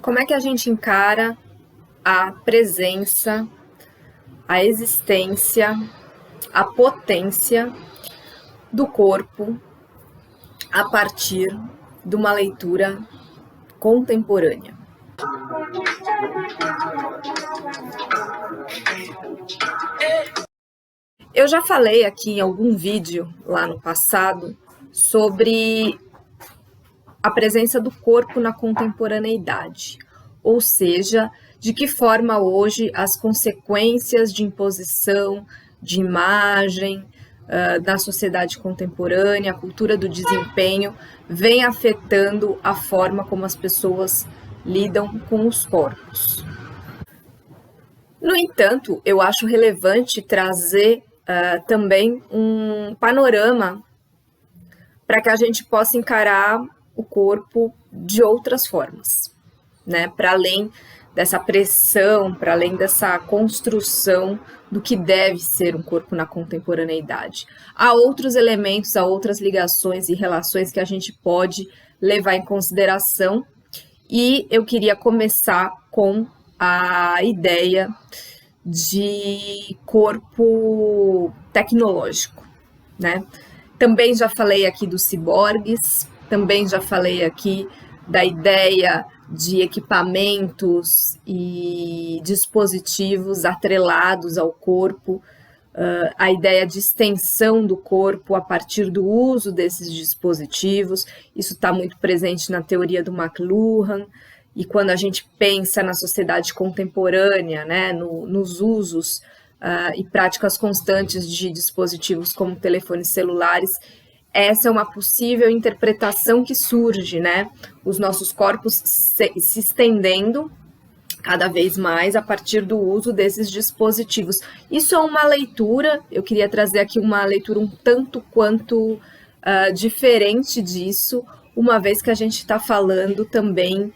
Como é que a gente encara a presença, a existência, a potência do corpo a partir de uma leitura contemporânea? Eu já falei aqui em algum vídeo lá no passado sobre a presença do corpo na contemporaneidade, ou seja, de que forma hoje as consequências de imposição de imagem da sociedade contemporânea, a cultura do desempenho, vem afetando a forma como as pessoas lidam com os corpos. No entanto, eu acho relevante trazer também um panorama para que a gente possa encarar o corpo de outras formas, né? Para além dessa pressão, para além dessa construção do que deve ser um corpo na contemporaneidade. Há outros elementos, há outras ligações e relações que a gente pode levar em consideração, e eu queria começar com a ideia de corpo tecnológico, né? Também já falei aqui dos ciborgues, também já falei aqui da ideia de equipamentos e dispositivos atrelados ao corpo, a ideia de extensão do corpo a partir do uso desses dispositivos. Isso está muito presente na teoria do McLuhan, e quando a gente pensa na sociedade contemporânea, né, nos usos e práticas constantes de dispositivos como telefones celulares, essa é uma possível interpretação que surge, né? Os nossos corpos se estendendo cada vez mais a partir do uso desses dispositivos. Isso é uma leitura, eu queria trazer aqui uma leitura um tanto quanto diferente disso, uma vez que a gente está falando também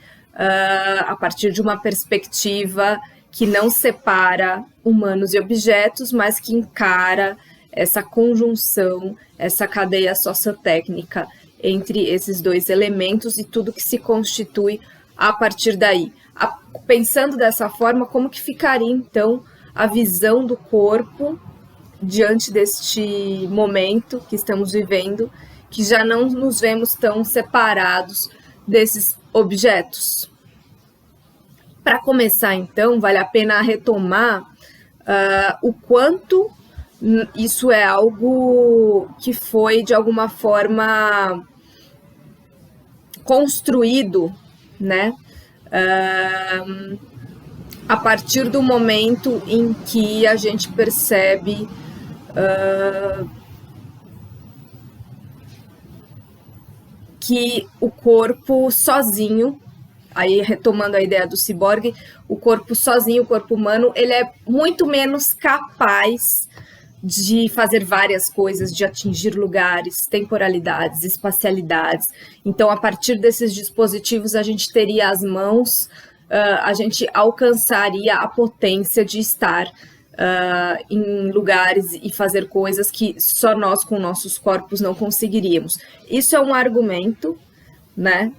a partir de uma perspectiva que não separa humanos e objetos, mas que encara essa conjunção, essa cadeia sociotécnica entre esses dois elementos e tudo que se constitui a partir daí. Pensando dessa forma, como que ficaria, então, a visão do corpo diante deste momento que estamos vivendo, que já não nos vemos tão separados desses objetos? Para começar, então, vale a pena retomar o quanto isso é algo que foi, de alguma forma, construído, né? A partir do momento em que a gente percebe que o corpo sozinho, aí retomando a ideia do ciborgue, o corpo sozinho, o corpo humano, ele é muito menos capaz de fazer várias coisas, de atingir lugares, temporalidades, espacialidades. Então, a partir desses dispositivos, a gente teria as mãos, a gente alcançaria a potência de estar em lugares e fazer coisas que só nós, com nossos corpos, não conseguiríamos. Isso é um argumento, né?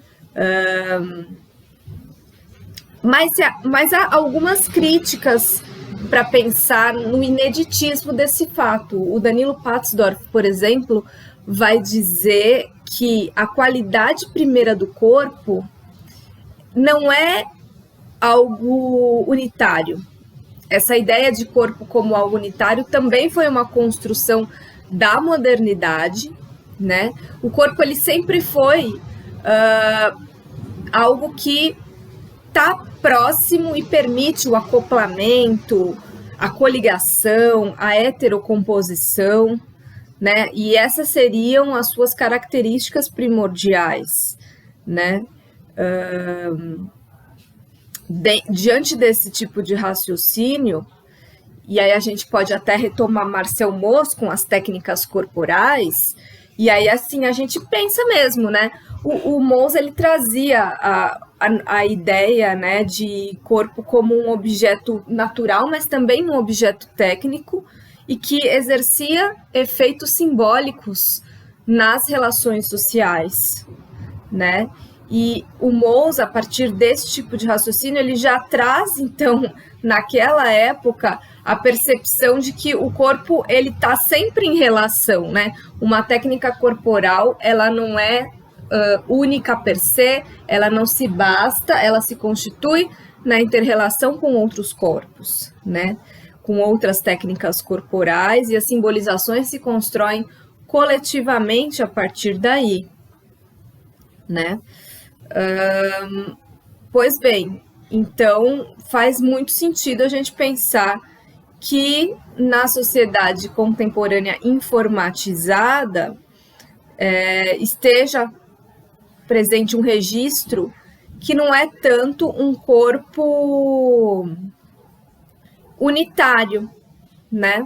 Mas há algumas críticas para pensar no ineditismo desse fato. O Danilo Patsdorf, por exemplo, vai dizer que a qualidade primeira do corpo não é algo unitário. Essa ideia de corpo como algo unitário também foi uma construção da modernidade, né? O corpo, ele sempre foi algo que está próximo e permite o acoplamento, a coligação, a heterocomposição, né? E essas seriam as suas características primordiais, né? Diante desse tipo de raciocínio, e aí a gente pode até retomar Marcel Mauss com as técnicas corporais, e aí assim a gente pensa mesmo, né? O Mauss, ele trazia a ideia, né, de corpo como um objeto natural, mas também um objeto técnico, e que exercia efeitos simbólicos nas relações sociais, né? E o Mose, a partir desse tipo de raciocínio, ele já traz, então, naquela época, a percepção de que o corpo ele está sempre em relação, né? Uma técnica corporal, ela não é única per se, ela não se basta, ela se constitui na inter-relação com outros corpos, né? Com outras técnicas corporais, e as simbolizações se constroem coletivamente a partir daí, né? Pois bem, então faz muito sentido a gente pensar que na sociedade contemporânea informatizada esteja presente um registro que não é tanto um corpo unitário, né?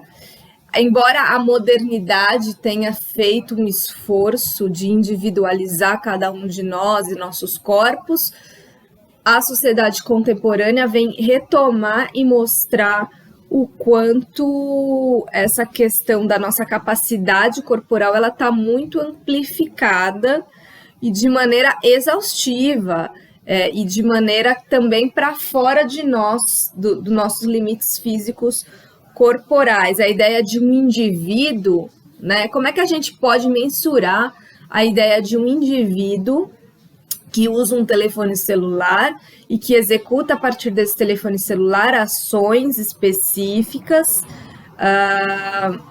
Embora a modernidade tenha feito um esforço de individualizar cada um de nós e nossos corpos, a sociedade contemporânea vem retomar e mostrar o quanto essa questão da nossa capacidade corporal ela está muito amplificada e de maneira exaustiva, e de maneira também para fora de nós, dos nossos limites físicos corporais. A ideia de um indivíduo, né? Como é que a gente pode mensurar a ideia de um indivíduo que usa um telefone celular e que executa a partir desse telefone celular ações específicas,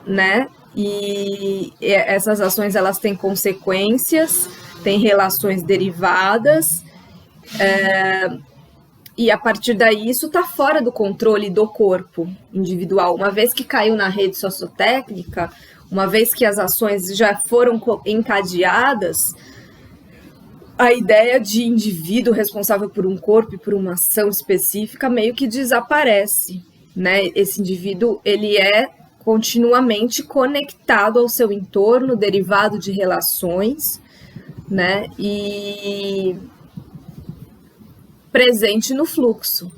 né? E essas ações elas têm consequências, têm relações derivadas, e a partir daí isso está fora do controle do corpo individual. Uma vez que caiu na rede sociotécnica, uma vez que as ações já foram encadeadas, a ideia de indivíduo responsável por um corpo e por uma ação específica meio que desaparece, né? Esse indivíduo, ele é continuamente conectado ao seu entorno, derivado de relações, né? E presente no fluxo.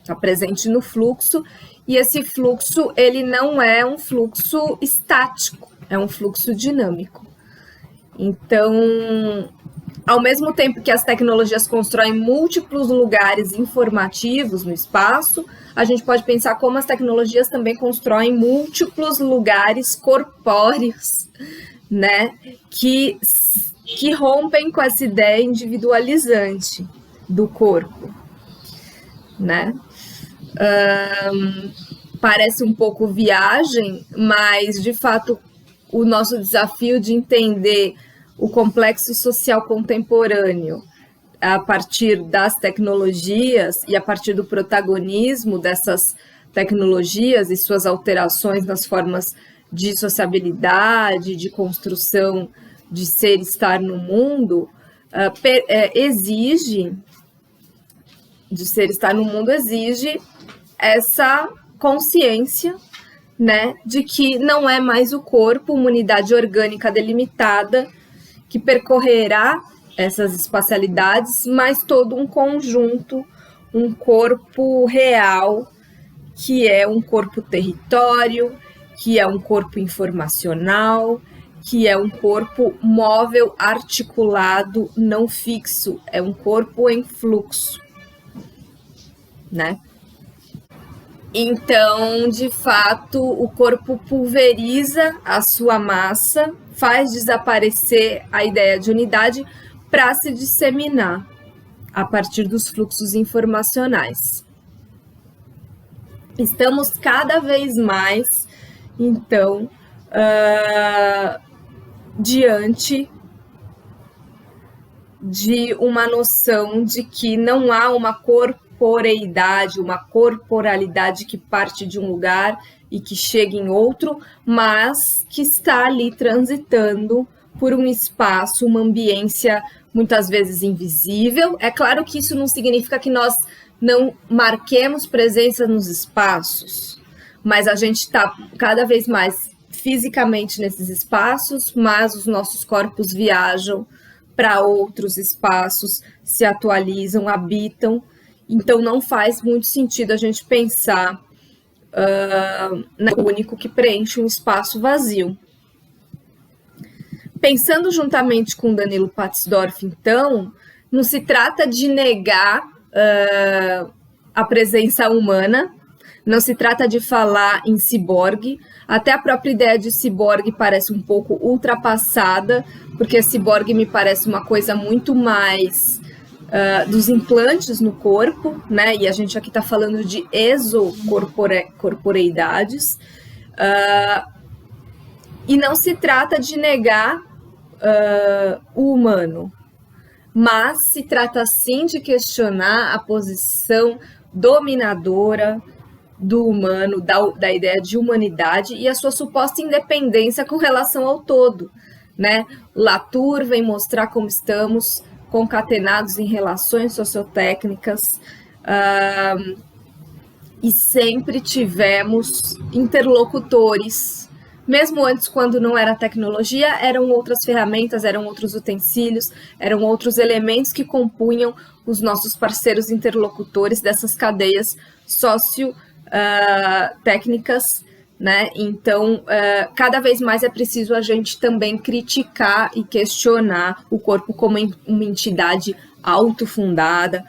Está presente no fluxo, e esse fluxo, ele não é um fluxo estático, é um fluxo dinâmico. Então, ao mesmo tempo que as tecnologias constroem múltiplos lugares informativos no espaço, a gente pode pensar como as tecnologias também constroem múltiplos lugares corpóreos, né, que rompem com essa ideia individualizante do corpo, né? Parece um pouco viagem, mas de fato o nosso desafio de entender o complexo social contemporâneo a partir das tecnologias e a partir do protagonismo dessas tecnologias e suas alterações nas formas de sociabilidade, de construção de ser e estar no mundo, exige essa consciência, né, de que não é mais o corpo, uma unidade orgânica delimitada, que percorrerá essas espacialidades, mas todo um conjunto, um corpo real, que é um corpo território, que é um corpo informacional, que é um corpo móvel, articulado, não fixo, é um corpo em fluxo, né? Então, de fato, o corpo pulveriza a sua massa, faz desaparecer a ideia de unidade para se disseminar a partir dos fluxos informacionais. Estamos cada vez mais, então, diante de uma noção de que não há uma corporeidade, uma corporalidade que parte de um lugar e que chega em outro, mas que está ali transitando por um espaço, uma ambiência muitas vezes invisível. É claro que isso não significa que nós não marquemos presença nos espaços, mas a gente está cada vez mais fisicamente nesses espaços, mas os nossos corpos viajam para outros espaços, se atualizam, habitam. Então, não faz muito sentido a gente pensar no único que preenche um espaço vazio. pensando juntamente com Danilo Patsdorf, então, não se trata de negar a presença humana, não se trata de falar em ciborgue, até a própria ideia de ciborgue parece um pouco ultrapassada, porque ciborgue me parece uma coisa muito mais dos implantes no corpo, né? E a gente aqui está falando de exocorporeidades, e não se trata de negar o humano, mas se trata sim de questionar a posição dominadora do humano, da ideia de humanidade e a sua suposta independência com relação ao todo, né? Latour vem mostrar como estamos concatenados em relações sociotécnicas e sempre tivemos interlocutores, mesmo antes, quando não era tecnologia, eram outras ferramentas, eram outros utensílios, eram outros elementos que compunham os nossos parceiros interlocutores dessas cadeias sociotécnicas, né? Então, cada vez mais é preciso a gente também criticar e questionar o corpo como uma entidade autofundada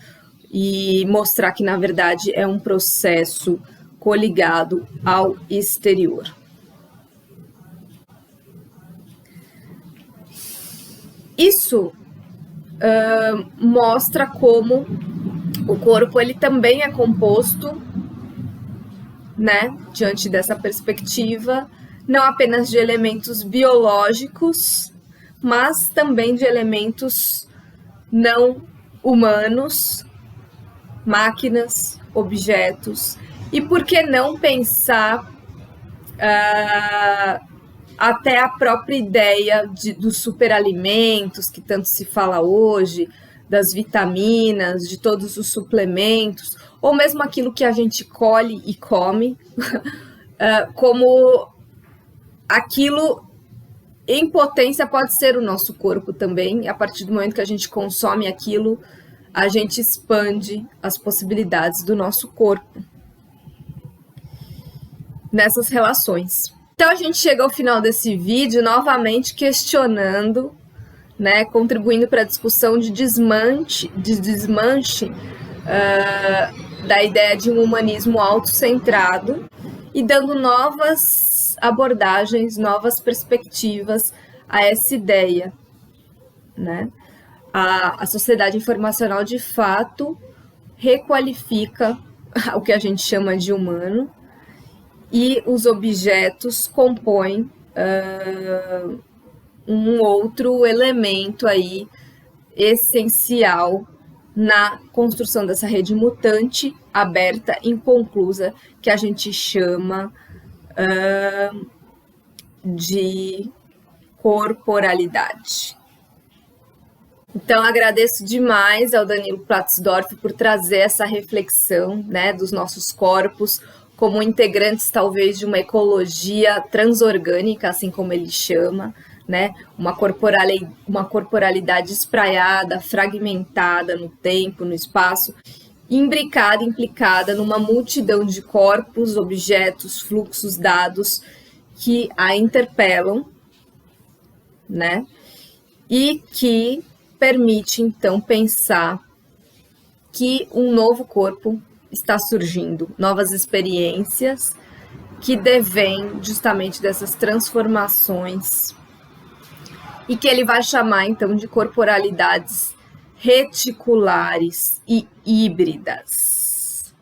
e mostrar que, na verdade, é um processo coligado ao exterior. Isso mostra como o corpo ele também é composto, né, diante dessa perspectiva, não apenas de elementos biológicos, mas também de elementos não humanos, máquinas, objetos, e por que não pensar até a própria ideia dos superalimentos, que tanto se fala hoje, das vitaminas, de todos os suplementos, ou mesmo aquilo que a gente colhe e come, como aquilo em potência pode ser o nosso corpo também, e a partir do momento que a gente consome aquilo, a gente expande as possibilidades do nosso corpo nessas relações. Então, a gente chega ao final desse vídeo novamente questionando, né, contribuindo para a discussão de desmanche da ideia de um humanismo autocentrado e dando novas abordagens, novas perspectivas a essa ideia, né? A sociedade informacional, de fato, requalifica o que a gente chama de humano, e os objetos compõem um outro elemento aí essencial na construção dessa rede mutante, aberta, inconclusa, que a gente chama de corporalidade. Então, agradeço demais ao Danilo Patsdorf por trazer essa reflexão, né, dos nossos corpos, como integrantes, talvez, de uma ecologia transorgânica, assim como ele chama, né? Uma corporalidade espraiada, fragmentada no tempo, no espaço, imbricada, implicada numa multidão de corpos, objetos, fluxos, dados que a interpelam, né? E que permite, então, pensar que um novo corpo está surgindo, novas experiências que devêm justamente dessas transformações e que ele vai chamar então de corporalidades reticulares e híbridas.